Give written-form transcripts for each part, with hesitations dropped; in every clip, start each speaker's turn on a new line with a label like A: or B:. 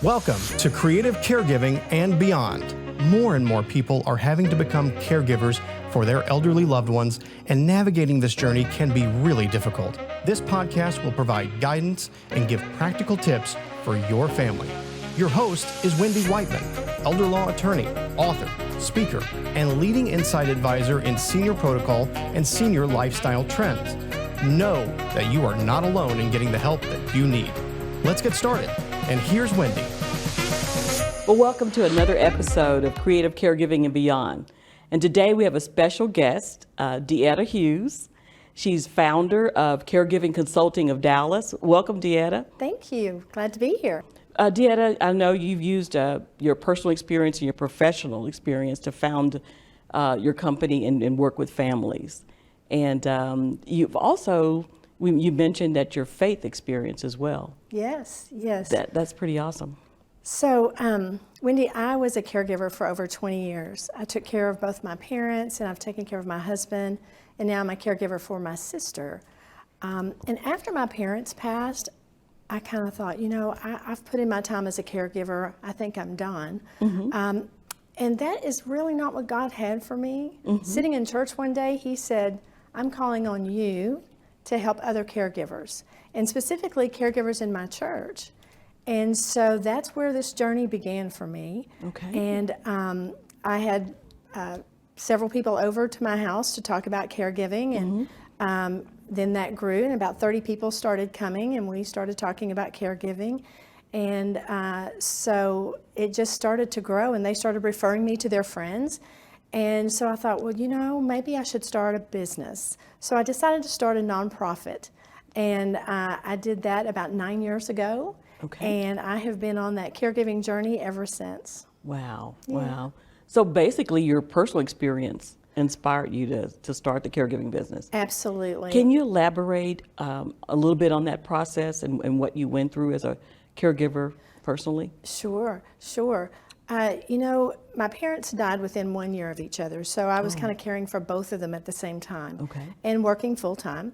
A: Welcome to Creative Caregiving and Beyond. More and more people are having to become caregivers for their elderly loved ones, and navigating this journey can be really difficult. This podcast will provide guidance and give practical tips for your family. Your host is Wendy Whiteman, elder law attorney, author, speaker, and leading insight advisor in senior protocol and senior lifestyle trends. Know that you are not alone in getting the help that you need. Let's get started. And here's Wendy.
B: Well, welcome to another episode of Creative Caregiving and Beyond. And today we have a special guest, Deetta Hughes. She's founder of Caregiving Consulting of Dallas. Welcome, Deetta.
C: Thank you. Glad to be here.
B: Deetta, I know you've used your personal experience and your professional experience to found your company and work with families. And you've also, you mentioned that your faith experience as well.
C: Yes, yes.
B: That's pretty awesome.
C: So, Wendy, I was a caregiver for over 20 years. I took care of both my parents, and I've taken care of my husband, and now I'm a caregiver for my sister. And after my parents passed, I kind of thought, I've put in my time as a caregiver. I think I'm done. Mm-hmm. And that is really not what God had for me. Mm-hmm. Sitting in church one day, he said, I'm calling on you to help other caregivers, and specifically caregivers in my church. And so that's where this journey began for me. Okay. And I had several people over to my house to talk about caregiving, and mm-hmm. Then that grew, and about 30 people started coming, and we started talking about caregiving. And so it just started to grow, and they started referring me to their friends. And so I thought, well, maybe I should start a business. So I decided to start a nonprofit. And I did that about 9 years ago. Okay. And I have been on that caregiving journey ever since.
B: Wow, yeah. Wow. So basically your personal experience inspired you to start the caregiving business.
C: Absolutely.
B: Can you elaborate a little bit on that process and what you went through as a caregiver personally?
C: Sure. My parents died within 1 year of each other, so I was kind of caring for both of them at the same time. Okay. And working full time.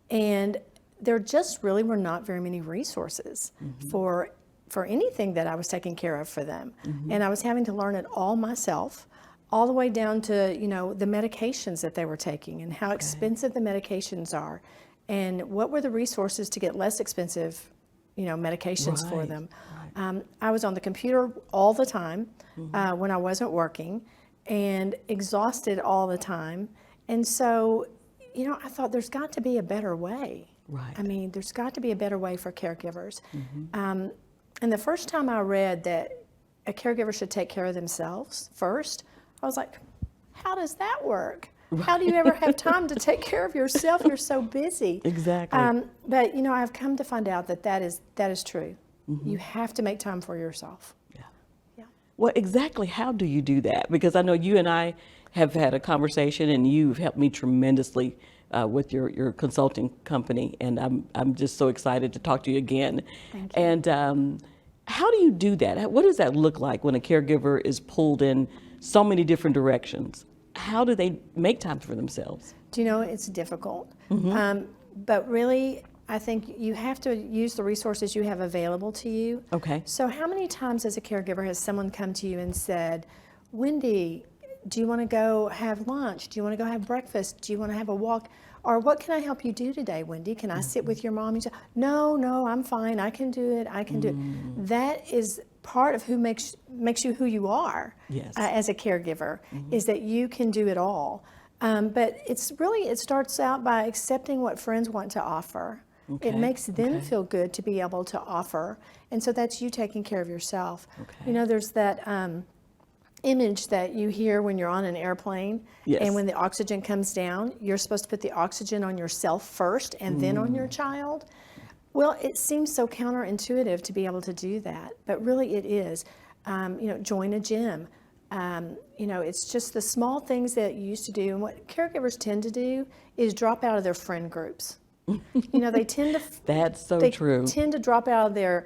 C: And there just really were not very many resources mm-hmm. for anything that I was taking care of for them. Mm-hmm. And I was having to learn it all myself, all the way down to, the medications that they were taking and how expensive the medications are, and what were the resources to get less expensive, medications for them. Right. I was on the computer all the time mm-hmm. When I wasn't working, and exhausted all the time. And so, I thought there's got to be a better way. Right. I mean, there's got to be a better way for caregivers. Mm-hmm. And the first time I read that a caregiver should take care of themselves first, I was like, how does that work? Right. How do you ever have time to take care of yourself? You're so busy.
B: Exactly.
C: But I've come to find out that is true. Mm-hmm. You have to make time for yourself. Yeah.
B: Well, exactly. How do you do that? Because I know you and I have had a conversation, and you've helped me tremendously with your consulting company, and I'm just so excited to talk to you again.
C: Thank you.
B: And how do you do that? What does that look like when a caregiver is pulled in so many different directions? How do they make time for themselves?
C: Do you know, it's difficult. Mm-hmm. But really, I think you have to use the resources you have available to you. Okay. So how many times as a caregiver has someone come to you and said, Wendy, do you want to go have lunch? Do you want to go have breakfast? Do you want to have a walk? Or what can I help you do today, Wendy? Can I sit with your mom? You say, no, I'm fine. I can do it. Do it. That is part of who makes you who you are. Yes. As a caregiver, mm-hmm. is that you can do it all. But it starts out by accepting what friends want to offer. Okay. It makes them feel good to be able to offer. And so that's you taking care of yourself. Okay. There's that image that you hear when you're on an airplane. Yes. And when the oxygen comes down, you're supposed to put the oxygen on yourself first and then on your child. Well, it seems so counterintuitive to be able to do that, but really it is. Join a gym. It's just the small things that you used to do. And what caregivers tend to do is drop out of their friend groups. They tend to.
B: That's so true.
C: They tend to drop out of their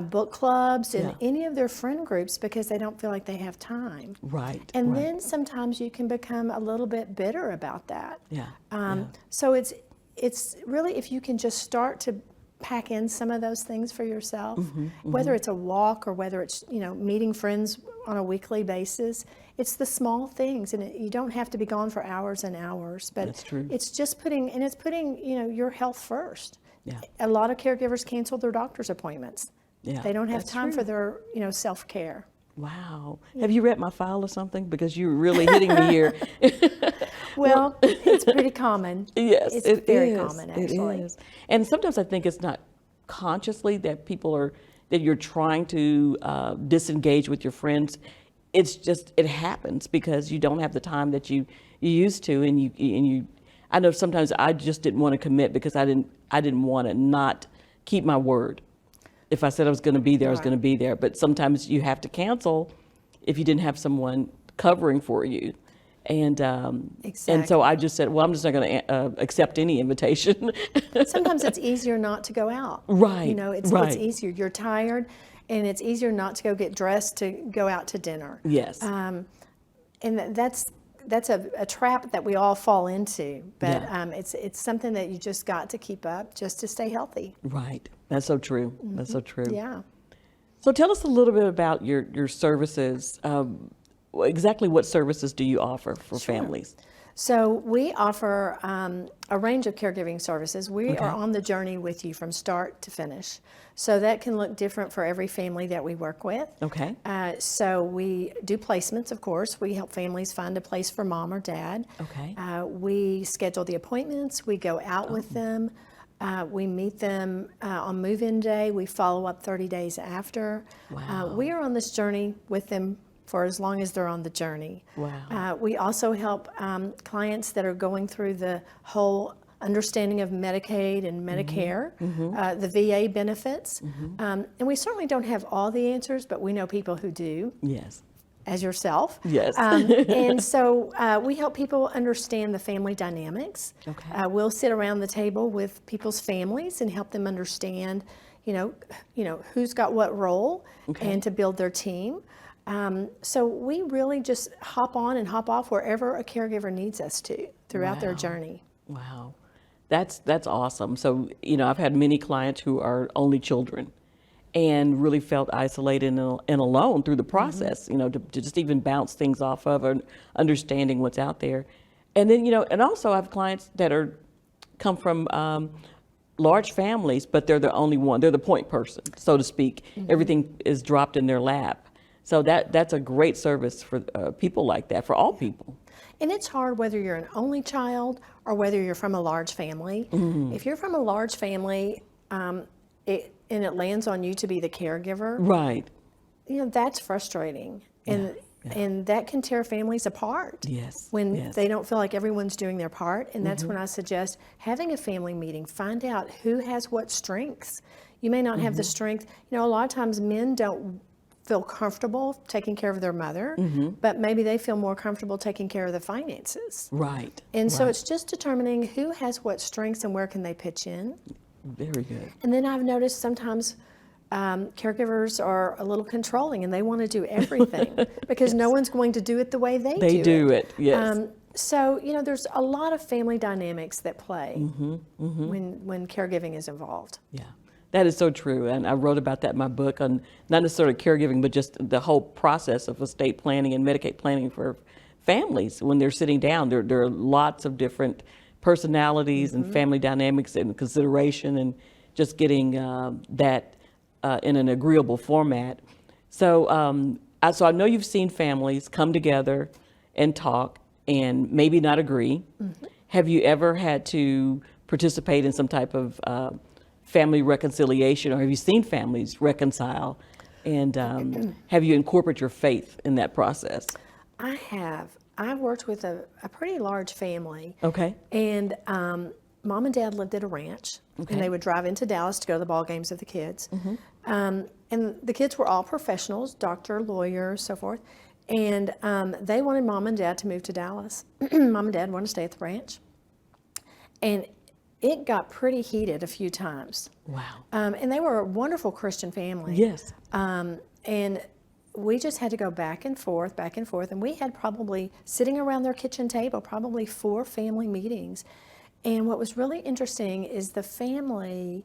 C: book clubs and any of their friend groups because they don't feel like they have time. Right. And then sometimes you can become a little bit bitter about that. Yeah. So it's really, if you can just start to pack in some of those things for yourself, whether it's a walk or whether it's, meeting friends on a weekly basis. It's the small things, and you don't have to be gone for hours and hours, but
B: That's true.
C: it's just putting your health first.
B: Yeah.
C: A lot of caregivers cancel their doctor's appointments.
B: Yeah,
C: They don't have
B: that's
C: time
B: true.
C: for their, self-care.
B: Wow. Have you read my file or something? Because you're really hitting me here.
C: Well, it's pretty common.
B: Yes,
C: It's very common, actually.
B: It is. And sometimes I think it's not consciously that that you're trying to disengage with your friends. It's just, it happens because you don't have the time that you used to, and you. I know sometimes I just didn't want to commit because I didn't want to not keep my word. If I said I was going to be there, I was going to be there. But sometimes you have to cancel if you didn't have someone covering for you. And and so I just said, well, I'm just not going to accept any invitation.
C: Sometimes it's easier not to go out.
B: Right.
C: It's easier. You're tired, and it's easier not to go get dressed to go out to dinner.
B: Yes.
C: And that's a trap that we all fall into. But it's something that you just got to keep up just to stay healthy.
B: Right. That's so true. That's so true.
C: Yeah.
B: So tell us a little bit about your services. Exactly what services do you offer for families?
C: So we offer a range of caregiving services. We are on the journey with you from start to finish. So that can look different for every family that we work with.
B: Okay.
C: So we do placements, of course. We help families find a place for mom or dad.
B: Okay.
C: We schedule the appointments. We go out with them. We meet them on move-in day. We follow up 30 days after.
B: Wow.
C: We are on this journey with them for as long as they're on the journey.
B: Wow.
C: We also help clients that are going through the whole understanding of Medicaid and Medicare, the VA benefits. And we certainly don't have all the answers, but we know people who do.
B: Yes.
C: As yourself.
B: Yes.
C: And so we help people understand the family dynamics.
B: Okay.
C: We'll sit around the table with people's families and help them understand, who's got what role and to build their team. So we really just hop on and hop off wherever a caregiver needs us to throughout their journey.
B: Wow. That's awesome. So, I've had many clients who are only children and really felt isolated and alone through the process, to just even bounce things off of and understanding what's out there. And then, and also I have clients that come from large families, but they're the only one. They're the point person, so to speak. Everything is dropped in their lap. So that's a great service for people like that, for all people.
C: And it's hard whether you're an only child or whether you're from a large family. If you're from a large family, and it lands on you to be the caregiver,
B: right?
C: That's frustrating, and that can tear families apart.
B: Yes.
C: When they don't feel like everyone's doing their part, and that's when I suggest having a family meeting. Find out who has what strengths. You may not have the strength. A lot of times men don't feel comfortable taking care of their mother, but maybe they feel more comfortable taking care of the finances.
B: Right.
C: And so it's just determining who has what strengths and where can they pitch in.
B: Very good.
C: And then I've noticed sometimes caregivers are a little controlling and they want to do everything because no one's going to do it the way they do it.
B: Yes.
C: So, there's a lot of family dynamics that play when caregiving is involved.
B: Yeah. That is so true, and I wrote about that in my book on not necessarily caregiving, but just the whole process of estate planning and Medicaid planning for families. When they're sitting down, there are lots of different personalities and family dynamics and consideration, and just getting that in an agreeable format. So, so I know you've seen families come together and talk and maybe not agree. Have you ever had to participate in some type of family reconciliation, or have you seen families reconcile? And have you incorporated your faith in that process?
C: I have. I've worked with a pretty large family.
B: Okay.
C: And mom and dad lived at a ranch,
B: Okay.
C: and they would drive into Dallas to go to the ball games of the kids. And the kids were all professionals, doctor, lawyer, so forth. And they wanted mom and dad to move to Dallas. Mom and dad wanted to stay at the ranch. And it got pretty heated a few times.
B: Wow.
C: And they were a wonderful Christian family.
B: Yes.
C: And we just had to go back and forth, and we had probably, sitting around their kitchen table, probably 4 family meetings. And what was really interesting is the family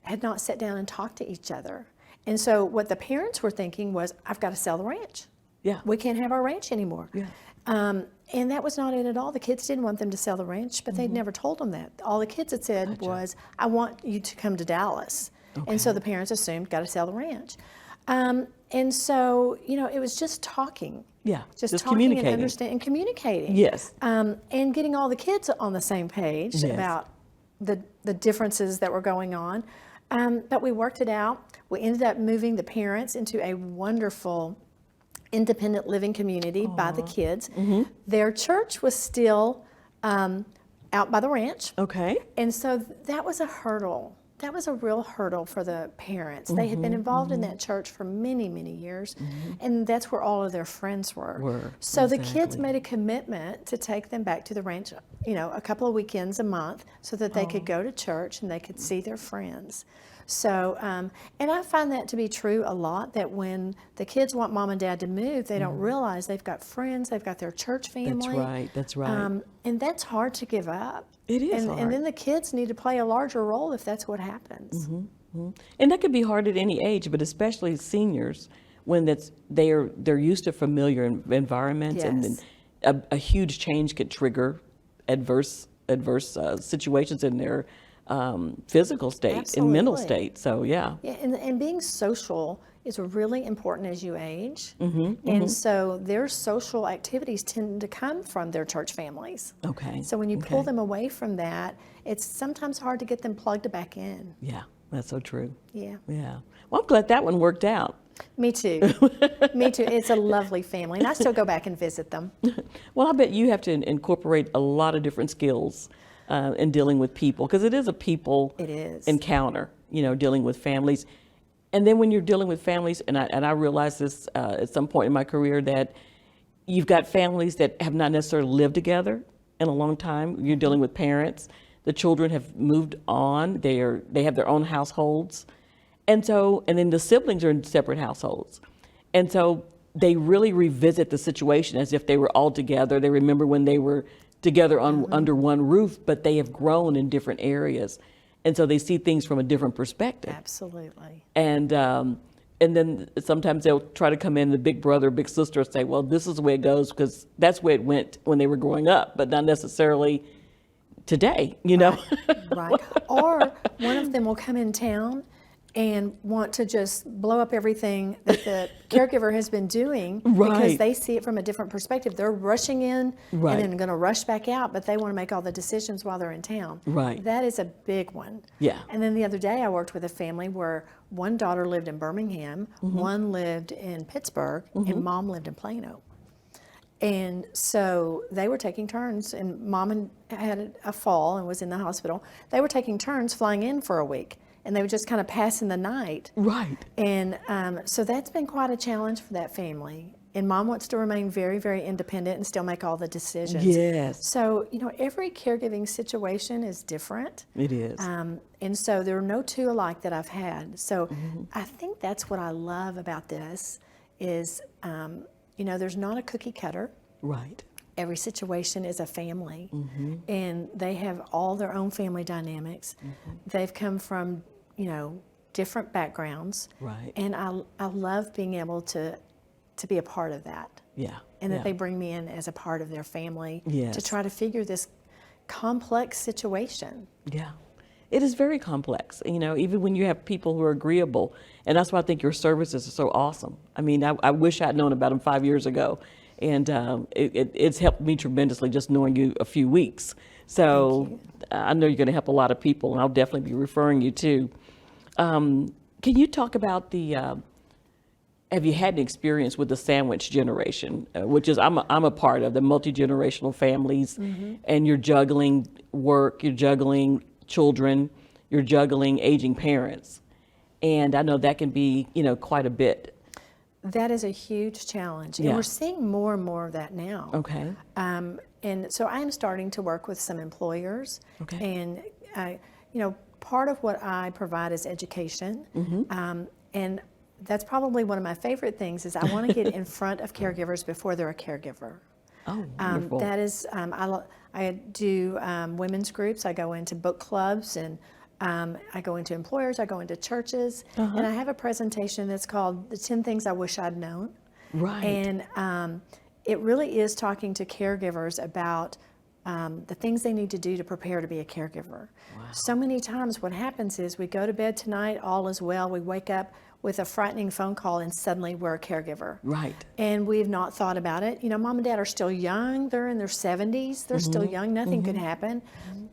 C: had not sat down and talked to each other. And so what the parents were thinking was, I've got to sell the ranch.
B: Yeah.
C: We can't have our ranch anymore.
B: Yeah.
C: And that was not it at all. The kids didn't want them to sell the ranch, but they'd never told them that. All the kids had said was, I want you to come to Dallas.
B: Okay.
C: And so the parents assumed, got to sell the ranch. And so, it was just talking.
B: Yeah.
C: Just talking
B: communicating.
C: and understanding and communicating.
B: Yes.
C: And getting all the kids on the same page
B: Yes.
C: about the differences that were going on. But we worked it out. We ended up moving the parents into a wonderful independent living community by the kids. Their church was still out by the ranch.
B: Okay.
C: And so that was a hurdle. That was a real hurdle for the parents. They had been involved in that church for many, many years, and that's where all of their friends were. So the kids made a commitment to take them back to the ranch, a couple of weekends a month so that they could go to church and they could see their friends. So, and I find that to be true a lot, that when the kids want mom and dad to move, they don't realize they've got friends, they've got their church family.
B: That's right.
C: And that's hard to give up.
B: It is hard.
C: And then the kids need to play a larger role if that's what happens.
B: And that could be hard at any age, but especially seniors, when they're used to familiar environments, and then a huge change could trigger adverse situations in their physical state and mental state. So yeah,
C: and being social is really important as you age. And so their social activities tend to come from their church families.
B: Okay.
C: So when you pull them away from that, it's sometimes hard to get them plugged back in.
B: Yeah, that's so true.
C: Yeah.
B: Well, I'm glad that one worked out.
C: Me too. Me too. It's a lovely family, and I still go back and visit them.
B: Well, I bet you have to incorporate a lot of different skills in dealing with people, because it is a people encounter, dealing with families. And then when you're dealing with families, and I realized this at some point in my career, that you've got families that have not necessarily lived together in a long time. You're dealing with parents. The children have moved on. They have their own households. And then the siblings are in separate households. And so they really revisit the situation as if they were all together. They remember when they were together under one roof, but they have grown in different areas. And so they see things from a different perspective.
C: Absolutely.
B: And then sometimes they'll try to come in, the big brother, big sister, say, well, this is the way it goes because that's the way it went when they were growing up, but not necessarily today,
C: Right. Or one of them will come in town and want to just blow up everything that the caregiver has been doing because they see it from a different perspective. They're rushing in and then going to rush back out, but they want to make all the decisions while they're in town.
B: Right.
C: That is a big one.
B: Yeah.
C: And then the other day I worked with a family where one daughter lived in Birmingham, one lived in Pittsburgh, and mom lived in Plano. And so they were taking turns, and mom had a fall and was in the hospital. They were taking turns flying in for a week. And they were just kind of passing the night.
B: Right.
C: And so that's been quite a challenge for that family. And mom wants to remain very, very independent and still make all the decisions.
B: Yes.
C: So, every caregiving situation is different.
B: It is.
C: And so there are no two alike that I've had. So I think that's what I love about this is, there's not a cookie cutter.
B: Right.
C: Every situation is a family, and they have all their own family dynamics. They've come from, different backgrounds.
B: Right.
C: And I love being able to be a part of that.
B: Yeah.
C: And that they bring me in as a part of their family
B: Yes.
C: to try to figure this complex situation.
B: Yeah. It is very complex, even when you have people who are agreeable. And that's why I think your services are so awesome. I mean, I wish I'd known about them 5 years ago. And it's helped me tremendously just knowing you a few weeks. So I know you're going to help a lot of people, and I'll definitely be referring you to. Can you talk about have you had an experience with the sandwich generation, which is I'm a part of the multi-generational families, and you're juggling work, you're juggling children, you're juggling aging parents. And I know that can be, quite a bit.
C: That is a huge challenge, and we're seeing more and more of that now.
B: Okay.
C: And so I'm starting to work with some employers, and part of what I provide is education, and that's probably one of my favorite things is I want to get in front of caregivers before they're a caregiver.
B: Oh, wonderful.
C: That is, I do women's groups. I go into book clubs and I go into employers, I go into churches, and I have a presentation that's called The 10 Things I Wish I'd Known.
B: Right.
C: And it really is talking to caregivers about the things they need to do to prepare to be a caregiver. Wow. So many times what happens is we go to bed tonight, all is well, we wake up with a frightening phone call and suddenly we're a caregiver.
B: Right.
C: And we've not thought about it. You know, mom and dad are still young, they're in their 70s, they're still young, nothing could happen.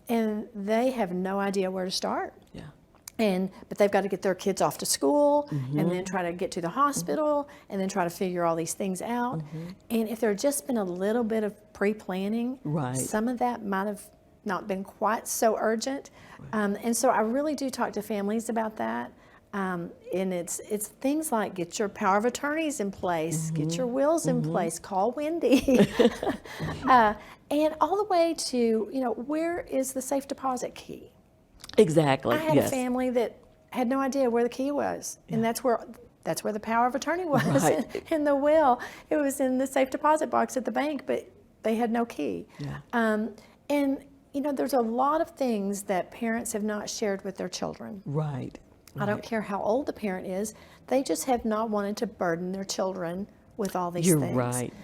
C: And they have no idea where to start.
B: Yeah.
C: But they've got to get their kids off to school and then try to get to the hospital and then try to figure all these things out. And if there had just been a little bit of pre-planning, some of that might have not been quite so urgent. And so I really do talk to families about that. And it's things like get your power of attorneys in place, get your wills in place, call Wendy. And all the way to, you know, where is the safe deposit key?
B: Exactly.
C: I had a family that had no idea where the key was, and that's where the power of attorney was in the will. It was in the safe deposit box at the bank, but they had no key. Yeah. And you know, there's a lot of things that parents have not shared with their children.
B: Right.
C: I don't care how old the parent is; they just have not wanted to burden their children with all these things.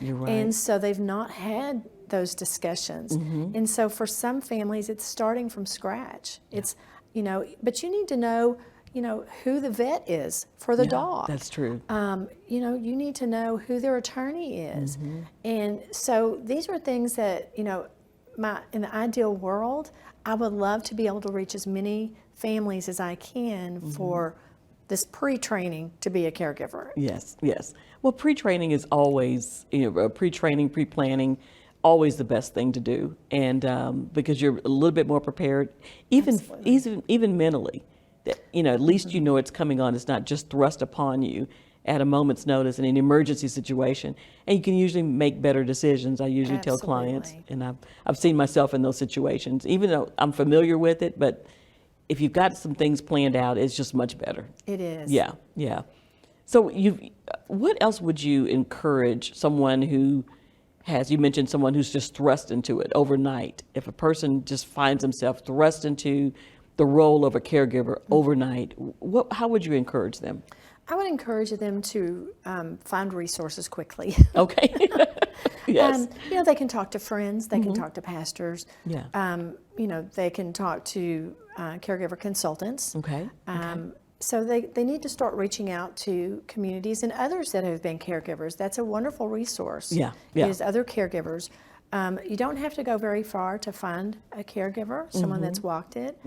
B: You're right.
C: And so they've not had those discussions. And so for some families, it's starting from scratch. It's, you know, but you need to know, you know, who the vet is for the dog.
B: That's true.
C: You know, you need to know who their attorney is. And so these are things that, you know, in the ideal world, I would love to be able to reach as many families as I can for this pre-training to be a caregiver.
B: Yes, yes. Well, pre-training is always, you know, pre-training, pre-planning, always the best thing to do, and because you're a little bit more prepared, even mentally. That, you know, at least you know it's coming on. It's not just thrust upon you at a moment's notice in an emergency situation, and you can usually make better decisions. I usually tell clients, and I've seen myself in those situations, even though I'm familiar with it, but if you've got some things planned out, it's just much better.
C: It is.
B: Yeah, yeah. So what else would you encourage someone who you mentioned someone who's just thrust into it overnight. If a person just finds himself thrust into the role of a caregiver overnight, how would you encourage them?
C: I would encourage them to find resources quickly.
B: Okay. Yes.
C: You know, they can talk to friends, they can talk to pastors.
B: Yeah.
C: You know, they can talk to caregiver consultants.
B: Okay.
C: So they need to start reaching out to communities and others that have been caregivers. That's a wonderful resource.
B: Yeah.
C: Is other caregivers. You don't have to go very far to find a caregiver, someone that's walked it.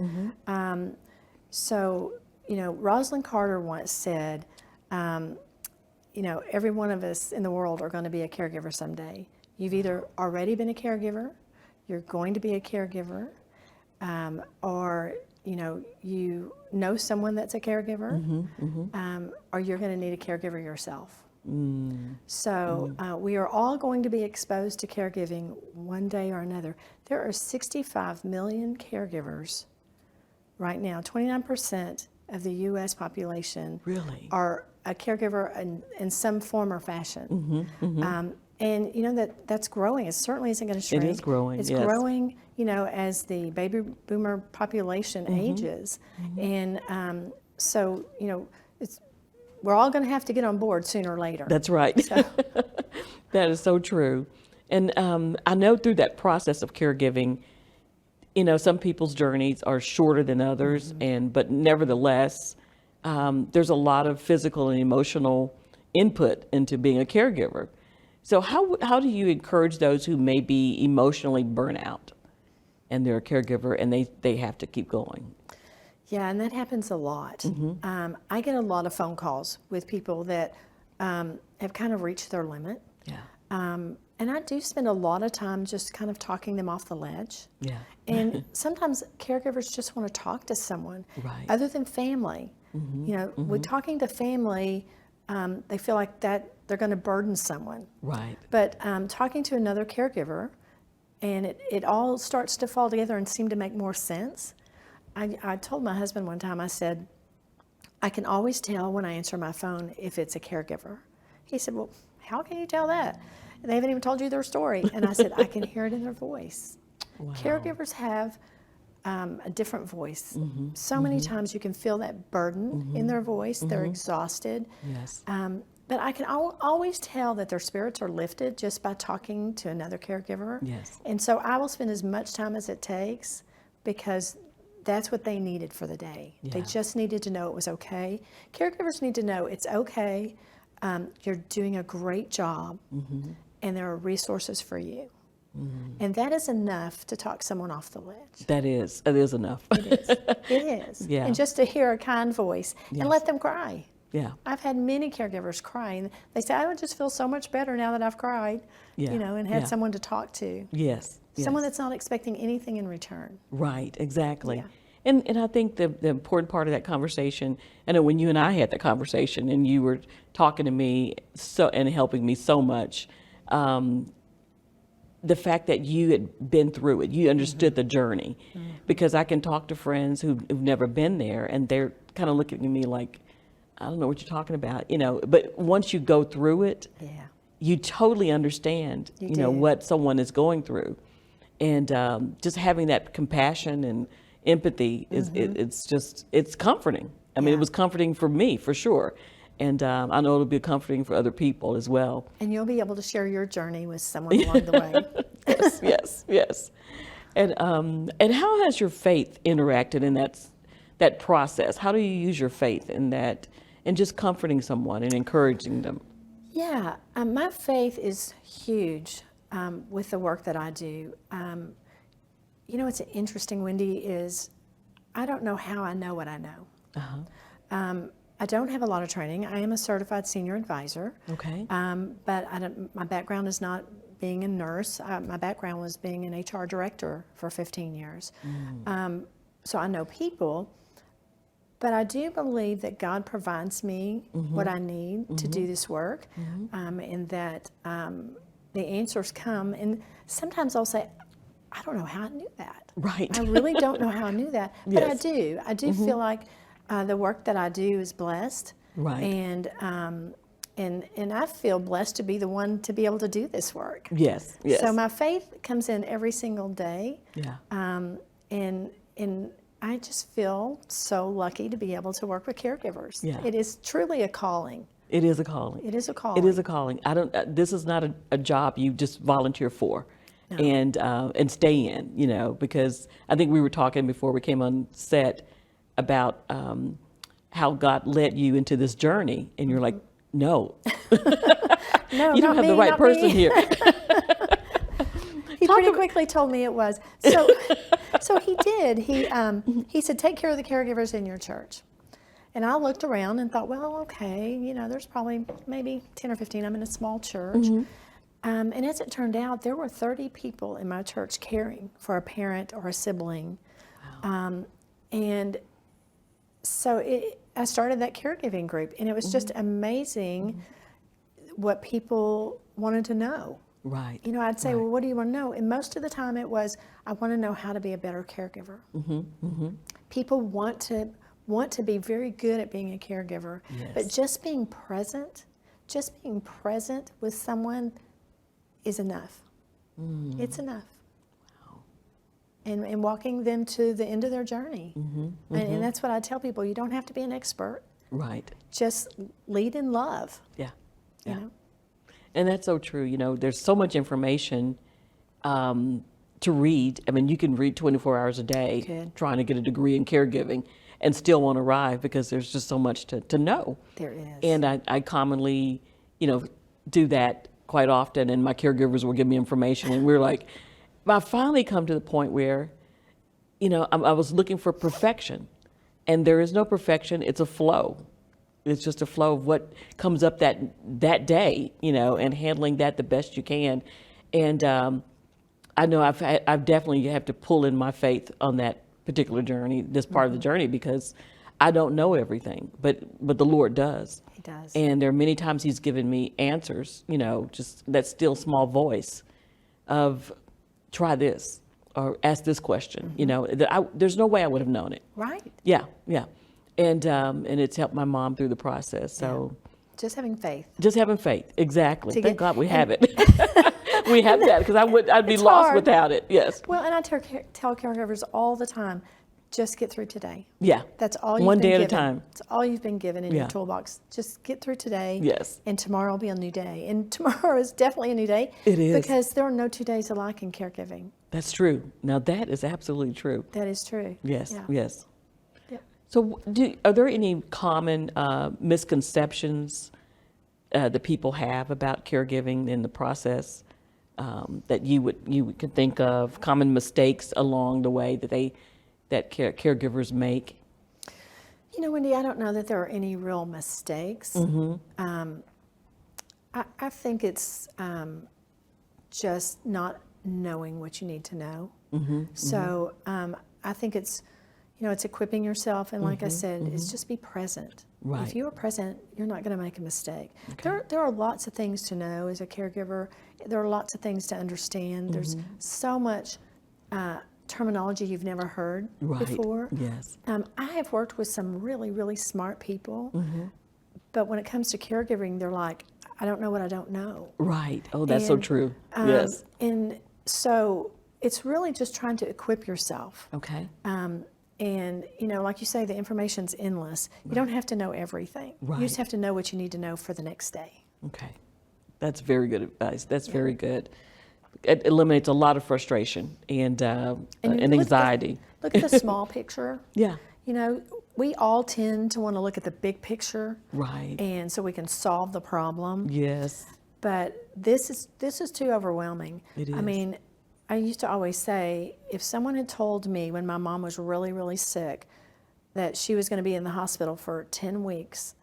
C: So, you know, Rosalind Carter once said, you know, every one of us in the world are going to be a caregiver someday. You've either already been a caregiver, you're going to be a caregiver, or you know someone that's a caregiver, or you're going to need a caregiver yourself. So we are all going to be exposed to caregiving one day or another. There are 65 million caregivers right now. 29% of the U.S. population are a caregiver in some form or fashion. And you know that's growing. It certainly isn't going to shrink.
B: It is growing.
C: It's growing, you know, as the baby boomer population ages, and so you know we're all going to have to get on board sooner or later.
B: That's right. So. That is so true. And I know through that process of caregiving, you know, some people's journeys are shorter than others, but nevertheless, there's a lot of physical and emotional input into being a caregiver. So how do you encourage those who may be emotionally burnt out and they're a caregiver and they have to keep going?
C: Yeah, and that happens a lot. I get a lot of phone calls with people that have kind of reached their limit. Yeah. And I do spend a lot of time just kind of talking them off the ledge. Yeah. And sometimes caregivers just want to talk to someone other than family. You know, with talking to family, they feel like that they're going to burden someone. Right. But talking to another caregiver, and it all starts to fall together and seem to make more sense. I told my husband one time, I said, I can always tell when I answer my phone if it's a caregiver. He said, well, how can you tell that? They haven't even told you their story. And I said, I can hear it in their voice. Wow. Caregivers have a different voice. So many times you can feel that burden in their voice. They're exhausted.
B: Yes.
C: But I can always tell that their spirits are lifted just by talking to another caregiver.
B: Yes.
C: And so I will spend as much time as it takes because that's what they needed for the day.
B: Yeah.
C: They just needed to know it was okay. Caregivers need to know it's okay. You're doing a great job, and there are resources for you. And that is enough to talk someone off the ledge.
B: It is enough.
C: It is. It is.
B: Yeah.
C: And just to hear a kind voice and let them cry.
B: Yeah.
C: I've had many caregivers cry, and they say, I would just feel so much better now that I've cried,
B: Yeah.
C: and had someone to talk to.
B: Yes.
C: Someone that's not expecting anything in return.
B: Right, exactly.
C: Yeah.
B: And I think the important part of that conversation, I know when you and I had the conversation and you were talking to me and helping me so much, the fact that you had been through it, you understood the journey. Because I can talk to friends who've never been there, and they're kind of looking at me like, I don't know what you're talking about, but once you go through it, you totally understand, what someone is going through. And just having that compassion and empathy is it's comforting. I mean, it was comforting for me, for sure. And I know it'll be comforting for other people as well.
C: And you'll be able to share your journey with someone along the way.
B: Yes. And how has your faith interacted in that process? How do you use your faith in that, and just comforting someone and encouraging them?
C: Yeah, my faith is huge with the work that I do. What's interesting, Wendy, is I don't know how I know what I know. I don't have a lot of training. I am a certified senior advisor.
B: Okay.
C: But my background is not being a nurse. My background was being an HR director for 15 years. So I know people. But I do believe that God provides me what I need to do this work, and that the answers come. And sometimes I'll say, I don't know how I knew that.
B: Right.
C: I really don't know how I knew that, but I do. I do feel like the work that I do is blessed.
B: Right.
C: And I feel blessed to be the one to be able to do this work.
B: Yes.
C: So my faith comes in every single day.
B: Yeah.
C: And I just feel so lucky to be able to work with caregivers.
B: Yeah.
C: It is truly a calling.
B: It is a calling.
C: It is a calling.
B: It is a calling. This is not a job you just volunteer for. No. And stay in, because I think we were talking before we came on set about how God led you into this journey, and you're like, no,
C: no,
B: you don't have the right person here.
C: He pretty quickly told me it was. So he did. He said, take care of the caregivers in your church. And I looked around and thought, well, okay, there's probably maybe 10 or 15. I'm in a small church. And as it turned out, there were 30 people in my church caring for a parent or a sibling. Wow. And so I started that caregiving group, and it was just amazing what people wanted to know.
B: Right.
C: I'd say, well, what do you want to know? And most of the time it was, I want to know how to be a better caregiver. People want to be very good at being a caregiver, but just being present with someone is enough. It's enough. Wow. And walking them to the end of their journey. And that's what I tell people. You don't have to be an expert.
B: Right.
C: Just lead in love.
B: Yeah.
C: You know?
B: And that's so true. There's so much information to read. I mean, you can read 24 hours a day trying to get a degree in caregiving and still won't arrive because there's just so much to know.
C: There is.
B: And I commonly, do that quite often, and my caregivers will give me information, and we're like, I finally come to the point where, I was looking for perfection, and there is no perfection. It's a flow. It's just a flow of what comes up that day, and handling that the best you can. And I know I've definitely have to pull in my faith on that particular journey, this part of the journey, because I don't know everything, but the Lord does.
C: He does.
B: And there are many times He's given me answers, just that still small voice of try this or ask this question. There's no way I would have known it.
C: Right.
B: Yeah. And it's helped my mom through the process. So
C: Just having faith.
B: Just having faith, exactly. Thank God we have it.
C: We
B: we have that, because I'd be lost without it. Yes.
C: Well, and I tell caregivers all the time, just get through today.
B: Yeah.
C: That's all you've
B: One
C: been
B: day
C: given.
B: at a time.
C: It's all you've been given in your toolbox. Just get through today.
B: Yes.
C: And tomorrow will be a new day. And tomorrow is definitely a new day.
B: It is.
C: Because there are no 2 days alike in caregiving.
B: That's true. Now that is absolutely true.
C: That is true.
B: Yes.
C: Yeah.
B: Yes.
C: Yep.
B: So, are there any common misconceptions that people have about caregiving in the process that you could think of? Common mistakes along the way that caregivers make?
C: You know, Wendy, I don't know that there are any real mistakes. I think it's just not knowing what you need to know. So I think it's, it's equipping yourself, and like I said, it's just be present.
B: Right.
C: If you are present, you're not going to make a mistake. Okay. There are lots of things to know as a caregiver. There are lots of things to understand. There's so much terminology you've never heard before.
B: Yes.
C: I have worked with some really, really smart people, but when it comes to caregiving, they're like, I don't know what I don't know.
B: Right. Oh, that's so true. Yes.
C: And so it's really just trying to equip yourself.
B: Okay.
C: And, like you say, the information's endless. You don't have to know everything.
B: Right.
C: You just have to know what you need to know for the next day.
B: Okay. That's very good advice. That's very good. It eliminates a lot of frustration and anxiety.
C: Look at the small picture.
B: Yeah.
C: We all tend to want to look at the big picture.
B: Right.
C: And so we can solve the problem.
B: Yes.
C: But this is too overwhelming.
B: It is.
C: I mean, I used to always say, if someone had told me when my mom was really, really sick that she was going to be in the hospital for 10 weeks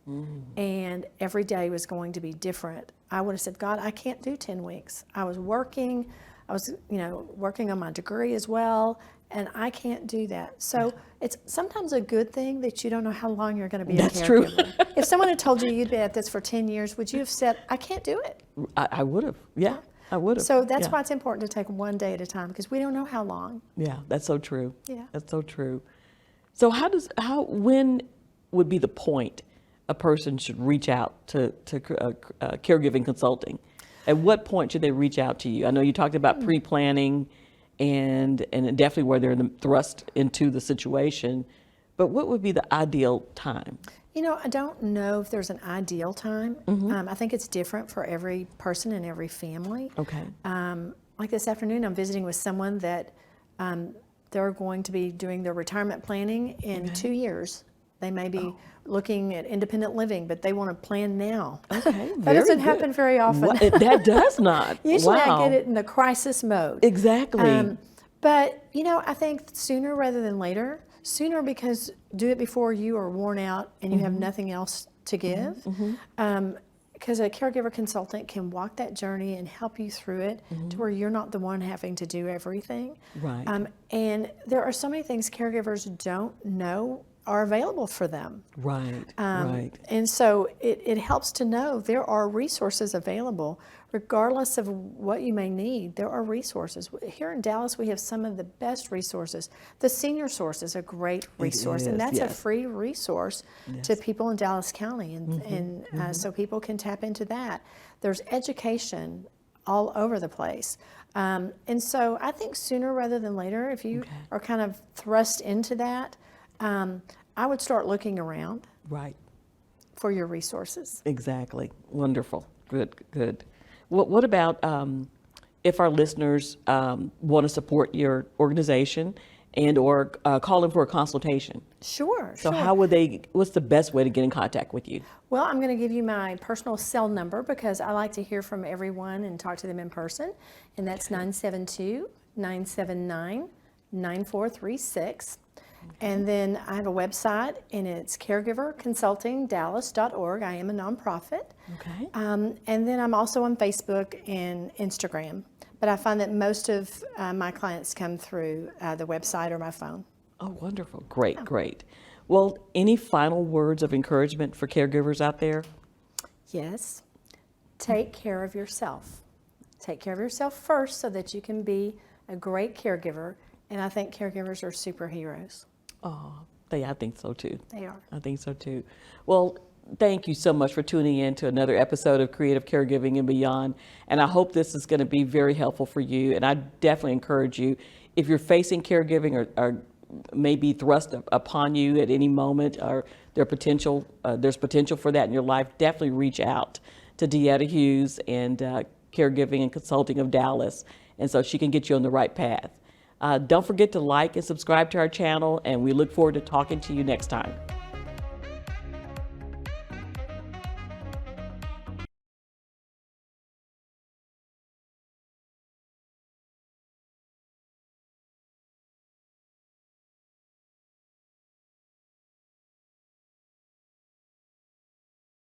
C: and every day was going to be different, I would have said, God, I can't do 10 weeks. I was working on my degree as well, and I can't do that. So it's sometimes a good thing that you don't know how long you're going to be a caregiver.
B: That's true.
C: If someone had told you you'd be at this for 10 years, would you have said, I can't do it?
B: I would have. Yeah. I would have.
C: So that's why it's important to take one day at a time, because we don't know how long.
B: Yeah, that's so true.
C: Yeah.
B: That's so true. So when would be the point a person should reach out to caregiving consulting? At what point should they reach out to you? I know you talked about pre-planning and definitely where they're thrust into the situation, but what would be the ideal time?
C: I don't know if there's an ideal time. I think it's different for every person and every family.
B: Okay.
C: Like this afternoon, I'm visiting with someone that they're going to be doing their retirement planning in 2 years. They may be looking at independent living, but they want to plan now.
B: Okay,
C: that doesn't happen very often.
B: That does not.
C: Usually
B: Wow.
C: I get it in the crisis mode.
B: Exactly.
C: But, I think sooner rather than later. Sooner, because do it before you are worn out and you have nothing else to give. Because a caregiver consultant can walk that journey and help you through it to where you're not the one having to do everything.
B: Right.
C: And there are so many things caregivers don't know are available for them.
B: Right. Right.
C: And so it helps to know there are resources available. Regardless of what you may need, there are resources. Here in Dallas, we have some of the best resources. The Senior Source is a great resource, and that's a free resource to people in Dallas County, and so people can tap into that. There's education all over the place. And so I think sooner rather than later, if you are kind of thrust into that, I would start looking around for your resources.
B: Exactly. Wonderful. Good. What about if our listeners want to support your organization and or call in for a consultation?
C: Sure.
B: So how would what's the best way to get in contact with you?
C: Well, I'm going to give you my personal cell number because I like to hear from everyone and talk to them in person. And that's 972-979-9436. And then I have a website, and it's caregiverconsultingdallas.org. I am a nonprofit.
B: Okay.
C: And then I'm also on Facebook and Instagram. But I find that most of my clients come through the website or my phone.
B: Oh, wonderful. Great. Well, any final words of encouragement for caregivers out there?
C: Yes. Take care of yourself. Take care of yourself first so that you can be a great caregiver. And I think caregivers are superheroes.
B: Oh, I think so too.
C: They are.
B: I think so too. Well, thank you so much for tuning in to another episode of Creative Caregiving and Beyond. And I hope this is going to be very helpful for you. And I definitely encourage you, if you're facing caregiving or may be thrust upon you at any moment, or there's potential for that in your life, definitely reach out to Deetta Hughes and Caregiving and Consulting of Dallas, and so she can get you on the right path. Don't forget to like and subscribe to our channel, and we look forward to talking to you next time.